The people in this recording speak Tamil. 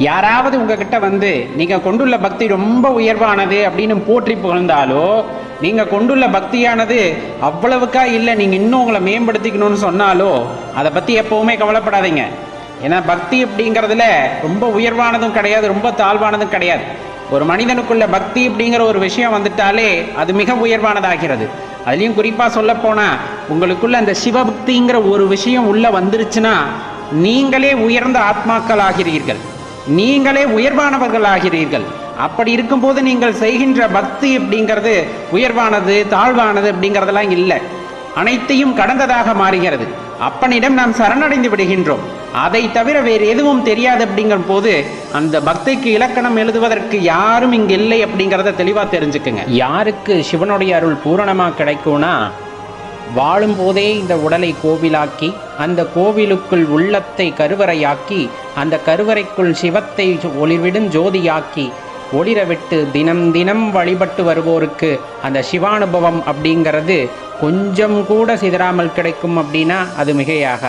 யாராவது உங்ககிட்ட வந்து நீங்கள் கொண்டுள்ள பக்தி ரொம்ப உயர்வானது அப்படின்னு போற்றி புகழ்ந்தாலோ, நீங்கள் கொண்டுள்ள பக்தியானது அவ்வளவுக்கா இல்லை, நீங்கள் இன்னும் உங்களை மேம்படுத்திக்கணும்னு சொன்னாலோ அதை பற்றி எப்போவுமே கவலைப்படாதீங்க. ஏன்னா பக்தி அப்படிங்கிறதுல ரொம்ப உயர்வானதும் கிடையாது, ரொம்ப தாழ்வானதும் கிடையாது. ஒரு மனிதனுக்குள்ள பக்தி அப்படிங்கிற ஒரு விஷயம் வந்துட்டாலே அது மிக உயர்வானதாகிறது. அதுலேயும் குறிப்பாக சொல்லப்போனால் உங்களுக்குள்ள அந்த சிவபக்திங்கிற ஒரு விஷயம் உள்ள வந்துருச்சுன்னா நீங்களே உயர்ந்த ஆத்மாக்கள் ஆகிறீர்கள், நீங்களே உயர்வானவர்கள் ஆகிறீர்கள். அப்படி இருக்கும்போது நீங்கள் செய்கின்ற பக்தி அப்படிங்கிறது உயர்வானது தாழ்வானது அப்படிங்கிறதெல்லாம் இல்லை, அனைத்தையும் கடந்ததாக மாறுகிறது. அப்பனிடம் நாம் சரணடைந்து விடுகின்றோம். அதை தவிர வேறு எதுவும் தெரியாது அப்படிங்கிற போது அந்த பக்திக்கு இலக்கணம் எழுதுவதற்கு யாரும் இங்கு இல்லை அப்படிங்கிறத தெளிவாக தெரிஞ்சுக்குங்க. யாருக்கு சிவனுடைய அருள் பூரணமாக கிடைக்கும்னா, வாழும் போதே இந்த உடலை கோவிலாக்கி, அந்த கோவிலுக்குள் உள்ளத்தை கருவறையாக்கி, அந்த கருவறைக்குள் சிவத்தை ஒளிவிடும் ஜோதியாக்கி ஒளிரவிட்டு தினம் தினம் வழிபட்டு வருவோருக்கு அந்த சிவானுபவம் அப்படிங்கிறது கொஞ்சம் கூட சிதறாமல் கிடைக்கும் அப்படின்னா அது மிகையாக